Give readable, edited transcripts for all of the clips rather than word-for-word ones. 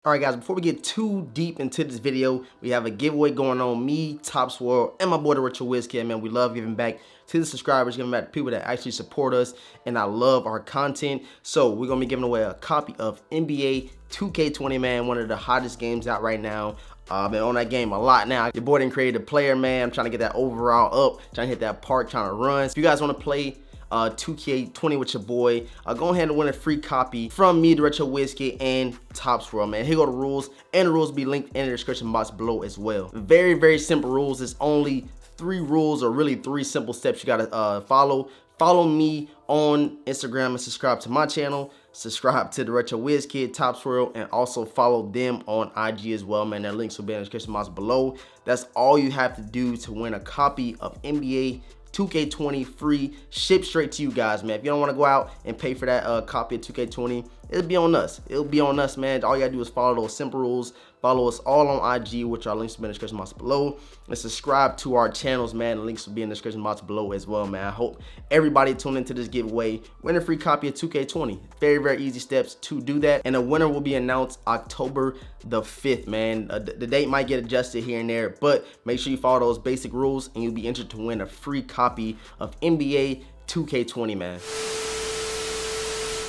Alright guys, before we get too deep into this video, we have a giveaway going on. Me, TopzWorld, and my boy DaRetroWizKid, man. We love giving back to the subscribers, giving back to people that actually support us, and I love our content. So we're going to be giving away a copy of NBA 2K20, man, one of the hottest games out right now. I've been on that game a lot now. Your boy done created a player, man. I'm trying to get that overall up, trying to hit that park, trying to run. If you guys want to play 2K20 with your boy, go ahead and win a free copy from me, DaRetroWizKid, and TopzWorld, man. Here go the rules, and the rules will be linked in the description box below as well. Very, very simple rules. It's only 3 rules, or really 3 simple steps you gotta follow. Follow me on Instagram and subscribe to my channel. Subscribe to DaRetroWizKid, TopzWorld, and also follow them on IG as well, man. Their links will be in the description box below. That's all you have to do to win a copy of NBA 2K20 free, shipped straight to you guys, man. If you don't want to go out and pay for that copy of 2K20, it'll be on us. It'll be on us, man. All you gotta do is follow those simple rules. Follow us all on IG, which our links will be in the description box below. And subscribe to our channels, man. The links will be in the description box below as well, man. I hope everybody tune into this giveaway. Win a free copy of 2K20. Very, very easy steps to do that. And the winner will be announced October the 5th, man. The date might get adjusted here and there, but make sure you follow those basic rules and you'll be entered to win a free copy of NBA 2K20, man.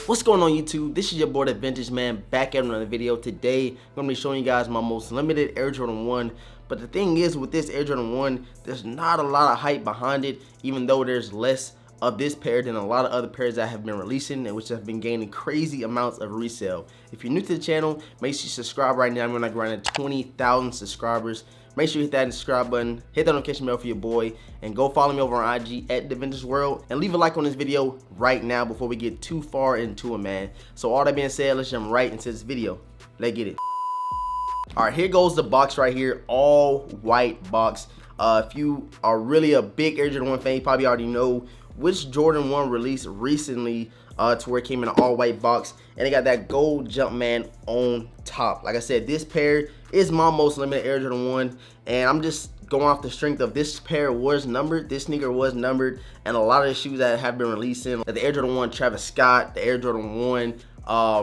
What's going on YouTube? This is your boy DeVintage, man, back at another video. Today I'm gonna be showing you guys my most limited Air Jordan 1. But the thing is, with this Air Jordan 1, there's not a lot of hype behind it, even though there's less of this pair than a lot of other pairs that have been releasing and which have been gaining crazy amounts of resale. If you're new to the channel, make sure you subscribe right now. I'm gonna grind to 20,000 subscribers. Make sure you hit that subscribe button, hit that notification bell for your boy, and go follow me over on IG at DeVintage World, and leave a like on this video right now before we get too far into it, man. So all that being said, let's jump right into this video. Let's get it. All right, here goes the box right here, all white box. If you are really a big Air Jordan 1 fan, you probably already know which Jordan 1 released recently to where it came in an all white box, and they got that gold Jumpman on top. Like I said, this pair is my most limited Air Jordan 1, and I'm just going off the strength of this pair was numbered, this sneaker was numbered, and a lot of the shoes that have been releasing, like the Air Jordan 1 Travis Scott, the Air Jordan 1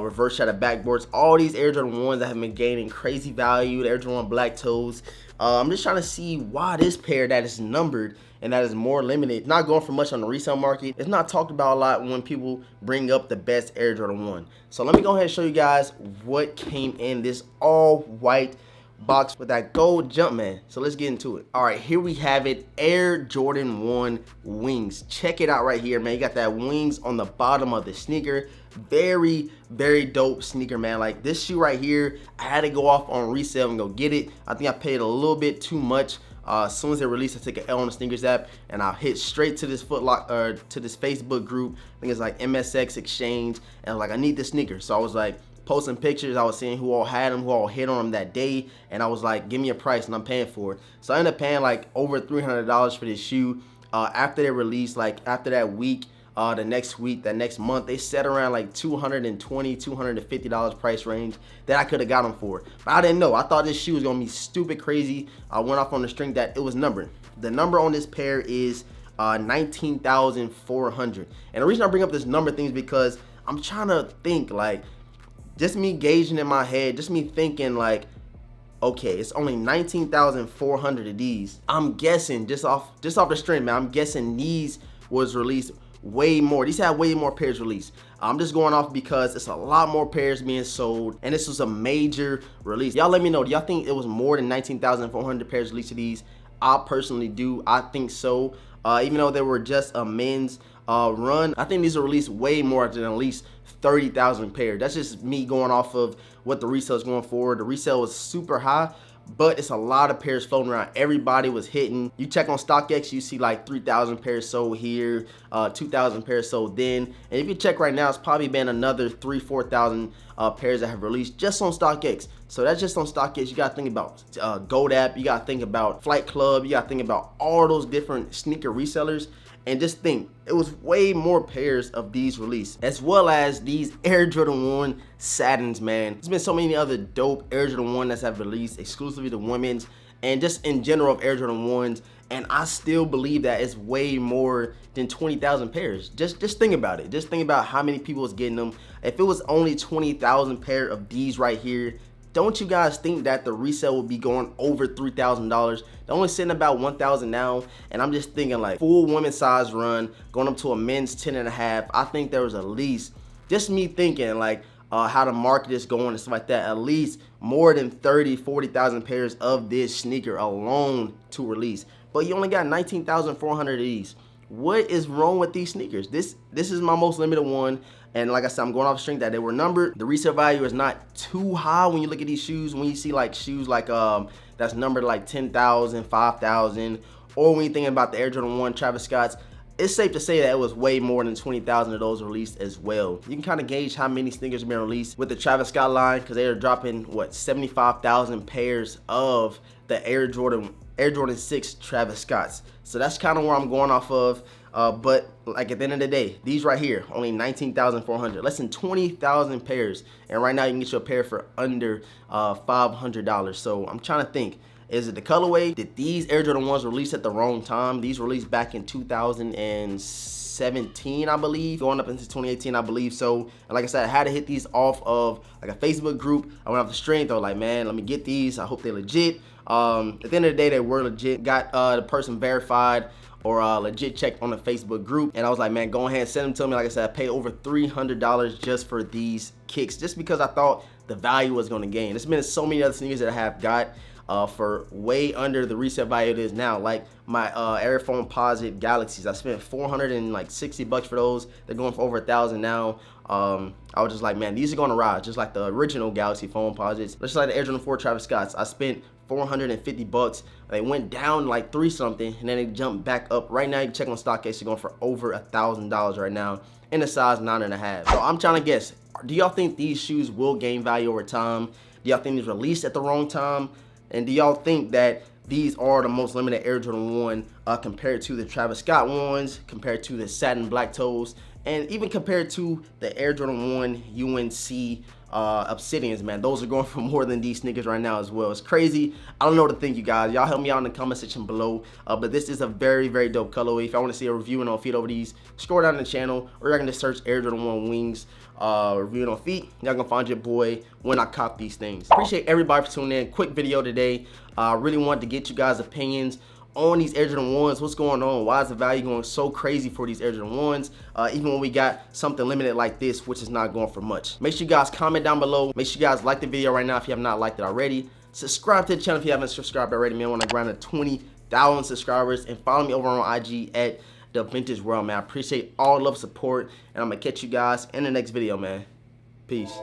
reverse shadow backboards, all these Air Jordan 1s that have been gaining crazy value, the Air Jordan 1 black toes. I'm just trying to see why this pair that is numbered and that is more limited, not going for much on the resale market. It's not talked about a lot when people bring up the best Air Jordan 1. So let me go ahead and show you guys what came in this all white box with that gold Jumpman. So let's get into it. All right, here we have it, Air Jordan 1 wings. Check it out right here, man. You got that wings on the bottom of the sneaker. Very, very dope sneaker, man. Like this shoe right here, I had to go off on resale and go get it. I think I paid a little bit too much. As soon as it released, I took an L on the sneakers app and I hit straight to this to this Facebook group. I think it's like MSX Exchange, and I was like, I need this sneaker. So I was like posting pictures. I was seeing who all had them, who all hit on them that day, and I was like, give me a price and I'm paying for it. So I ended up paying like over $300 for this shoe. After they released, like after that week, the next week, that next month, they set around like $220, $250 price range that I could have got them for. But I didn't know. I thought this shoe was gonna be stupid crazy. I went off on the string that it was numbered. The number on this pair is 19,400. And the reason I bring up this number thing is because I'm trying to think, like, just me gauging in my head, just me thinking like, okay, it's only 19,400 of these. I'm guessing just off the string, man. I'm guessing these was released way more. These had way more pairs released. I'm just going off because it's a lot more pairs being sold, and this was a major release. Y'all let me know, do y'all think it was more than 19,400 pairs released of these? I personally do. I think so. Even though they were just a men's run, I think these are released way more than at least 30,000 pairs. That's just me going off of what the resale is going for. The resale was super high, but it's a lot of pairs floating around. Everybody was hitting. You check on StockX, you see like 3,000 pairs sold here, 2,000 pairs sold then. And if you check right now, it's probably been another 4,000 pairs that have released just on StockX. So that's just on StockX. You gotta think about Gold App, you gotta think about Flight Club, you gotta think about all those different sneaker resellers. And just think, it was way more pairs of these released, as well as these Air Jordan 1 Satins, man. There's been so many other dope Air Jordan 1 that's have released exclusively to women's, and just in general of Air Jordan 1s, and I still believe that it's way more than 20,000 pairs. Just think about it. Just think about how many people is getting them. If it was only 20,000 pair of these right here, don't you guys think that the resale will be going over $3,000? They're only sitting about 1,000 now, and I'm just thinking like full women's size run going up to a men's 10.5. I think there was at least, just me thinking like how the market is going and stuff like that, at least more than 40,000 pairs of this sneaker alone to release. But you only got 19,400 of these. What is wrong with these sneakers? This is my most limited one, and like I said, I'm going off strength that they were numbered. The resale value is not too high when you look at these shoes. When you see like shoes like that's numbered like 10,000, 5,000, or when you're thinking about the Air Jordan 1 Travis Scott's, it's safe to say that it was way more than 20,000 of those released as well. You can kind of gauge how many sneakers are being released with the Travis Scott line, because they are dropping what, 75,000 pairs of the Air Jordan 6 Travis Scott's. So that's kind of where I'm going off of. But like at the end of the day, these right here, only 19,400, less than 20,000 pairs. And right now you can get your pair for under $500. So I'm trying to think, is it the colorway? Did these Air Jordan 1s release at the wrong time? These released back in 2017, I believe, going up into 2018, I believe. So, and like I said, I had to hit these off of like a Facebook group. I went off the strength. I was like, man, let me get these. I hope they're legit. At the end of the day, they were legit. Got the person verified or legit checked on the Facebook group, and I was like, man, go ahead and send them to me. Like I said, I paid over $300 just for these kicks, just because I thought the value was going to gain. There's been so many other sneakers that I have got for way under the resale value it is now, like my Air Foamposite Galaxies. I spent $460 for those. They're going for over 1,000 now. I was just like, man, these are going to rise, just like the original Galaxy Foamposites. Just like the Air Jordan 4 Travis Scott's, I spent $450. They went down like 3 something, and then they jumped back up. Right now, you can check on StockX, they're going for over $1,000 right now in a size 9.5. So I'm trying to guess, do y'all think these shoes will gain value over time? Do y'all think these released at the wrong time? And do y'all think that these are the most limited Air Jordan 1 compared to the Travis Scott ones, compared to the Satin Black Toes, and even compared to the Air Jordan 1 UNC Obsidians, man? Those are going for more than these sneakers right now as well. It's crazy. I don't know what to think, you guys. Y'all help me out in the comment section below. But this is a very, very dope colorway. If I want to see a review and on feet over these, scroll down the channel, or y'all can just search Air Jordan 1 Wings reviewing on feet. Y'all gonna find your boy when I cop these things. Appreciate everybody for tuning in. Quick video today. I really wanted to get you guys' opinions on these Air Jordan 1s. What's going on? Why is the value going so crazy for these Air Jordan 1s? Even when we got something limited like this, which is not going for much. Make sure you guys comment down below. Make sure you guys like the video right now if you have not liked it already. Subscribe to the channel if you haven't subscribed already, man. I want to grind to 20,000 subscribers, and follow me over on IG at DeVintage World, man. I appreciate all love, support, and I'm gonna catch you guys in the next video, man. Peace.